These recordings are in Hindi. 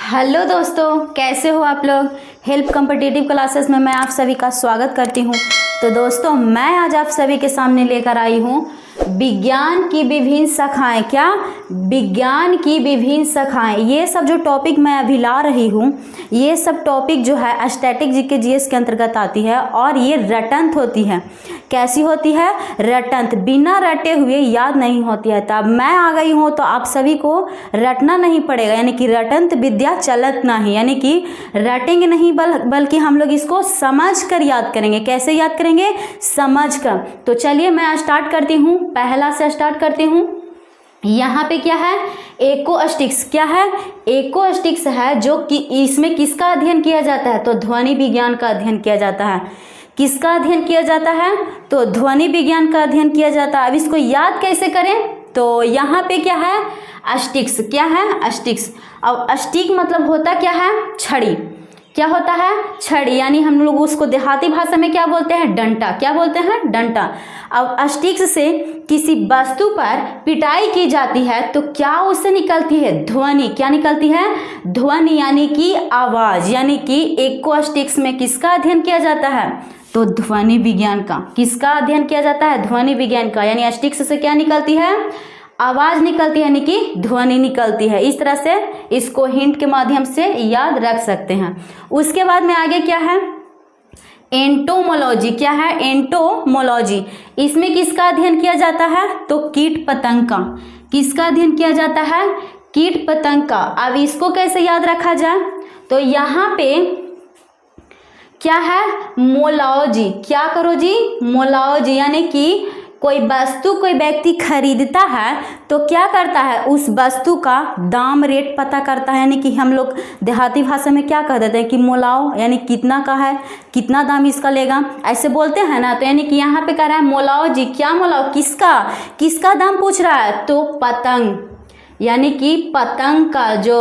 हेलो दोस्तों, कैसे हो आप लोग। हेल्प कॉम्पिटिटिव क्लासेस में मैं आप सभी का स्वागत करती हूँ। तो दोस्तों, मैं आज आप सभी के सामने लेकर आई हूँ विज्ञान की विभिन्न शाखाएं। क्या? विज्ञान की विभिन्न शाखाएं। ये सब जो टॉपिक मैं अभी ला रही हूँ, ये सब टॉपिक जो है स्टैटिक जीके जीएस के अंतर्गत आती है और ये रटंत होती है। कैसी होती है? रटंत, बिना रटे हुए याद नहीं होती है। तब मैं आ गई हूँ तो आप सभी को रटना नहीं पड़ेगा, यानी कि रटंत विद्या चलत नहीं, यानी कि रटेंगे नहीं बल्कि हम लोग इसको समझ कर याद करेंगे। कैसे याद करेंगे? समझ कर। तो चलिए मैं स्टार्ट करती हूँ, पहला से स्टार्ट करती हूँ। यहाँ पे क्या है? एकोस्टिक्स। क्या है? एकोस्टिक्स है, जो कि इसमें किसका अध्ययन किया जाता है? तो ध्वनि विज्ञान का अध्ययन किया जाता है। किसका अध्ययन किया जाता है? तो ध्वनि विज्ञान का अध्ययन किया जाता है। अब इसको याद कैसे करें? तो यहाँ पे क्या है? अस्टिक्स। क्या है? अस्टिक्स। अब अस्टिक मतलब होता क्या है? छड़ी। क्या होता है? छड़ी, यानी हम लोग उसको देहाती भाषा में क्या बोलते हैं? डंटा। क्या बोलते हैं? डंटा। अब अस्टिक्स से किसी वस्तु पर पिटाई की जाती है तो क्या उससे निकलती है? ध्वनि। क्या निकलती है? ध्वनि, यानी कि आवाज। यानी कि एकोस्टिक्स में किसका अध्ययन किया जाता है? तो ध्वनि विज्ञान का। किसका अध्ययन किया जाता है? ध्वनि विज्ञान का। यानी अस्टिक्स से क्या निकलती है? आवाज निकलती है, यानी कि ध्वनि निकलती है। इस तरह से इसको हिंट के माध्यम से याद रख सकते हैं। उसके बाद में आगे क्या है? एंटोमोलॉजी। क्या है? एंटोमोलॉजी। इसमें किसका अध्ययन किया जाता है? तो कीट पतंग का। किसका अध्ययन किया जाता है? कीट पतंग का। अब इसको कैसे याद रखा जाए? तो यहाँ पे क्या है? मोलॉजी। क्या करो जी? मोलॉजी, यानी कि कोई वस्तु कोई व्यक्ति खरीदता है तो क्या करता है? उस वस्तु का दाम रेट पता करता है, यानी कि हम लोग देहाती भाषा में क्या कह देते हैं कि मोलाओ, यानी कितना का है, कितना दाम इसका लेगा, ऐसे बोलते हैं ना। तो यानी कि यहाँ पे कह रहा है मोलाओ जी। क्या मोलाओ? किसका? किसका दाम पूछ रहा है? तो पतंग, यानी कि पतंग का जो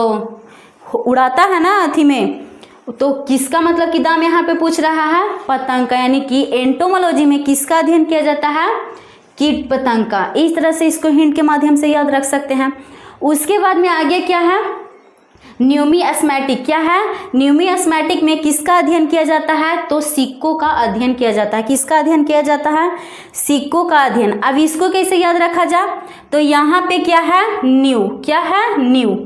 उड़ाता है ना अथी में, तो किसका मतलब कि दाम यहाँ पे पूछ रहा है? पतंग का। यानी कि एंटोमोलॉजी में किसका अध्ययन किया जाता है? कीट पतंग का। इस तरह से इसको हिंट के माध्यम से याद रख सकते हैं। उसके बाद में आगे क्या है? न्यूमिस्मेटिक। क्या है? न्यूमिस्मेटिक में किसका अध्ययन किया जाता है? तो सिक्कों का अध्ययन किया जाता है। किसका अध्ययन किया जाता है? सिक्कों का अध्ययन। अब इसको कैसे याद रखा जाए? तो यहाँ पे क्या है? न्यू। क्या है? न्यू।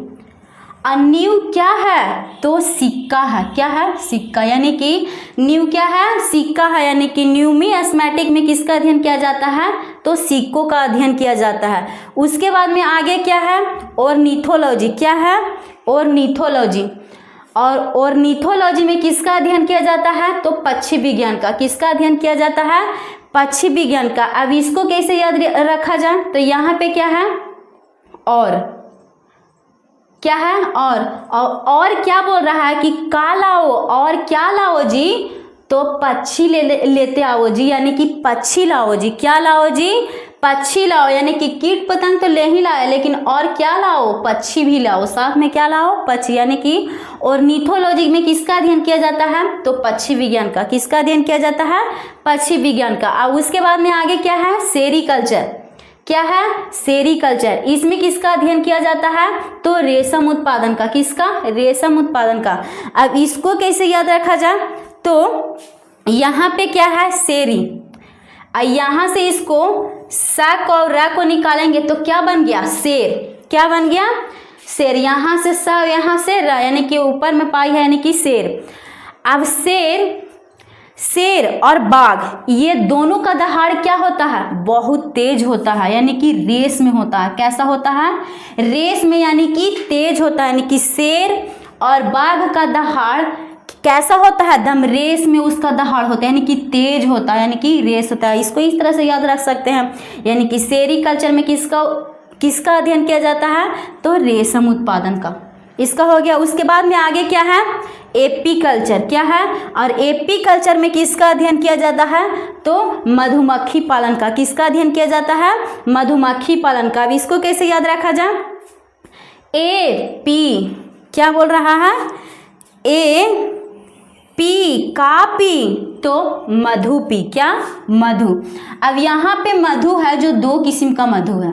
न्यू क्या है? तो सिक्का है। क्या है? सिक्का, यानी कि न्यू क्या है? सिक्का है। यानी कि न्यूमिस्मेटिक में किसका अध्ययन किया जाता है? तो सिक्कों का अध्ययन किया जाता है। उसके बाद में आगे क्या है? ऑर्निथोलॉजी। क्या है? ऑर्निथोलॉजी। और ऑर्निथोलॉजी में किसका अध्ययन किया जाता है? तो पक्षी विज्ञान का। किसका अध्ययन किया जाता है? पक्षी विज्ञान का। अब इसको कैसे याद रखा जाए? तो यहाँ पे क्या है? और क्या है? और क्या बोल रहा है कि का लाओ। और क्या लाओ जी? तो पक्षी लेते आओ जी, यानी कि पक्षी लाओ जी। क्या लाओ जी? पक्षी लाओ। यानी कि कीट पतंग तो ले ही लाए, लेकिन और क्या लाओ? पक्षी भी लाओ। साथ में क्या लाओ? पक्षी। यानी कि ऑर्निथोलॉजी में किसका अध्ययन किया जाता है? तो पक्षी विज्ञान का। किसका अध्ययन किया जाता है? पक्षी विज्ञान का। अब उसके बाद में आगे क्या है? सेरीकल्चर। क्या है? सेरीकल्चर। इसमें किसका अध्ययन किया जाता है? तो रेशम उत्पादन का। किसका? रेशम उत्पादन का। अब इसको कैसे याद रखा जाए? तो यहाँ पे क्या है? सेरी। यहाँ से इसको सा और रा को निकालेंगे तो क्या बन गया? शेर। क्या बन गया? शेर। यहाँ से सा, यहाँ से रा, यानी कि ऊपर में पाई है, यानी कि शेर। अब शेर और बाघ, ये दोनों का दहाड़ क्या होता है? बहुत तेज होता है, यानी कि रेस में होता है। कैसा होता है? रेस में, यानी कि तेज होता है। यानी कि शेर और बाघ का दहाड़ कैसा होता है? दम रेस में उसका दहाड़ होता है, यानी कि तेज होता है, यानी कि रेस होता है। इसको इस तरह से याद रख सकते हैं। यानी कि सेरीकल्चर में किसका अध्ययन किया जाता है? तो रेशम उत्पादन का। इसका हो गया। उसके बाद में आगे क्या है? एपीकल्चर। क्या है? और एपीकल्चर में किसका अध्ययन किया जाता है? तो मधुमक्खी पालन का। किसका अध्ययन किया जाता है? मधुमक्खी पालन का। अब इसको कैसे याद रखा जाए? एपी। क्या बोल रहा है? पी का पी, तो मधु पी। क्या? मधु। अब यहाँ पे मधु है जो दो किस्म का मधु है।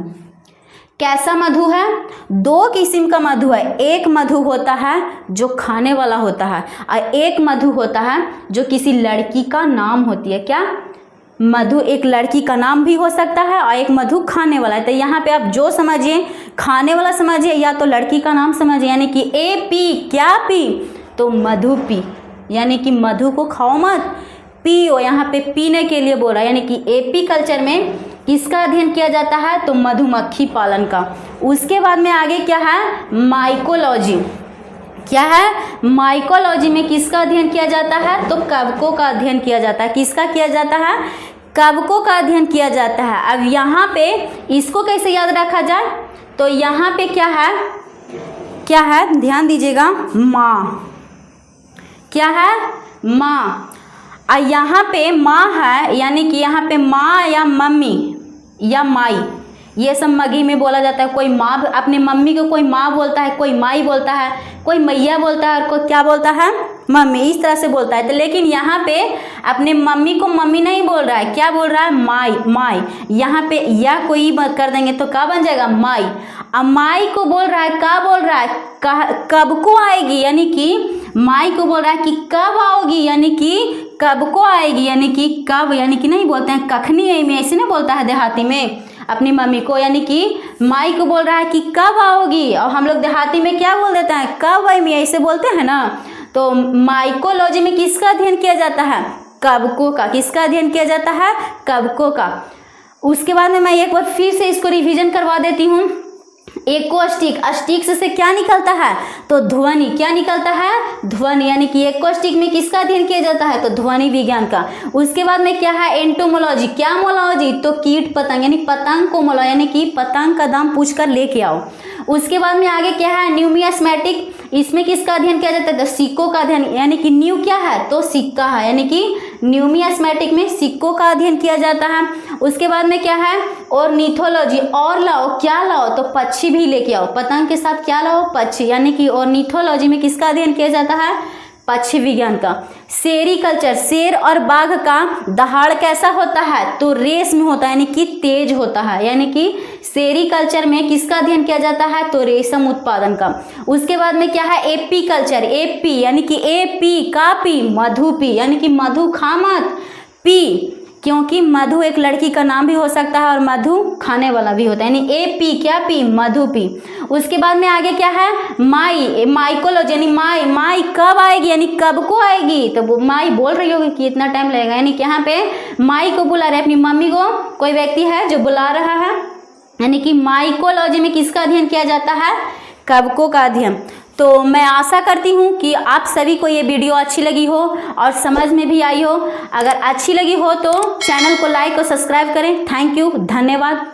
कैसा मधु है? दो किस्म का मधु है। एक मधु होता है जो खाने वाला होता है और एक मधु होता है जो किसी लड़की का नाम होती है। क्या? मधु एक लड़की का नाम भी हो सकता है और एक मधु खाने वाला है। तो यहाँ पे आप जो समझिए, खाने वाला समझिए या तो लड़की का नाम समझिए, यानी कि ए पी, क्या पी? तो मधु पी, यानी कि मधु को खाओ मत, पियो। यहाँ पे पीने के लिए बोल रहा है, यानी कि एपी कल्चर में किसका अध्ययन किया जाता है? तो मधुमक्खी पालन का। उसके बाद में आगे क्या है? माइकोलॉजी। क्या है? माइकोलॉजी में किसका अध्ययन किया जाता है? तो कवकों का अध्ययन किया जाता है। किसका किया जाता है? कवकों का अध्ययन किया जाता है। अब यहाँ पे इसको कैसे याद रखा जाए? तो यहाँ पे क्या है? क्या है? ध्यान दीजिएगा, माँ। क्या है? माँ। और यहाँ पे माँ है, यानी कि यहाँ पे माँ या मम्मी या माई, ये सब मगही में बोला जाता है। कोई माँ अपने मम्मी को कोई माँ बोलता है, कोई माई बोलता है, कोई मैया बोलता है और कोई क्या बोलता है? मम्मी। इस तरह से बोलता है। तो लेकिन यहाँ पे अपने मम्मी को मम्मी नहीं बोल रहा है, क्या बोल रहा है? माई, माई। यहाँ पे या कोई मत कर देंगे तो क्या बन जाएगा? माई। अब माई को बोल रहा है, क्या बोल रहा है? कब को आएगी, यानी कि माई को बोल रहा है कि कब आओगी, यानी कि कब को आएगी, यानी कि कब, यानी कि नहीं बोलते हैं कखनी में, ऐसे नहीं बोलता है देहाती में अपनी मम्मी को, यानी कि माई को बोल रहा है कि कब आओगी। और हम लोग देहाती में क्या बोल देते हैं? कब आई मैं, ऐसे बोलते हैं ना। तो माइकोलॉजी में किसका अध्ययन किया जाता है? कवकों का। किसका अध्ययन किया जाता है? कवकों का। उसके बाद में मैं एक बार फिर से इसको रिवीजन करवा देती हूँ। एकोस्टिक, अस्टिक्स से क्या निकलता है? तो ध्वनि। क्या निकलता है? ध्वनि, यानी कि एकोस्टिक में किसका अध्ययन किया जाता है? तो ध्वनि विज्ञान का। उसके बाद में क्या है? एंटोमोलॉजी। क्या मोलॉजी? तो कीट पतंग, यानी पतंग को मोलो, यानी कि पतंग का दाम पूछ कर लेके आओ। उसके बाद में आगे क्या है? न्यूमियास्मेटिक। इसमें किसका अध्ययन किया जाता है? तो सिक्कों का अध्ययन, यानी कि न्यू क्या है? तो सिक्का है, यानी कि न्यूमियास्मेटिक में सिक्कों का अध्ययन किया जाता है। उसके बाद में क्या है? ऑर्निथोलॉजी। और लाओ, क्या लाओ? तो पक्षी भी लेके आओ। पतंग के साथ क्या लाओ? पक्षी, यानी कि ऑर्निथोलॉजी में किसका अध्ययन किया जाता है? पक्षी विज्ञान का। सेरिकल्चर, शेर और बाघ का दहाड़ कैसा होता है? तो रेस में होता है, यानी कि तेज होता है, यानी कि सेरिकल्चर में किसका अध्ययन किया जाता है? तो रेशम उत्पादन का। उसके बाद में क्या है? AP culture. एपी, यानी कि एपी का पी, मधु पी, यानी कि मधु खा मत, पी, क्योंकि मधु एक लड़की का नाम भी हो सकता है और मधु खाने वाला भी होता है, यानी ए पी, क्या पी? मधु पी। उसके बाद में आगे क्या है? माई, माइकोलॉजी, यानी माई। माई कब आएगी, यानी कब को आएगी? तो वो माई बोल रही होगी कि इतना टाइम लगेगा, यानी कि यहाँ पे माई को बुला रहे हैं, अपनी मम्मी को कोई व्यक्ति है जो बुला रहा है, यानी कि माइकोलॉजी में किसका अध्ययन किया जाता है? कवकों का अध्ययन। तो मैं आशा करती हूँ कि आप सभी को ये वीडियो अच्छी लगी हो और समझ में भी आई हो। अगर अच्छी लगी हो तो चैनल को लाइक और सब्सक्राइब करें। थैंक यू, धन्यवाद।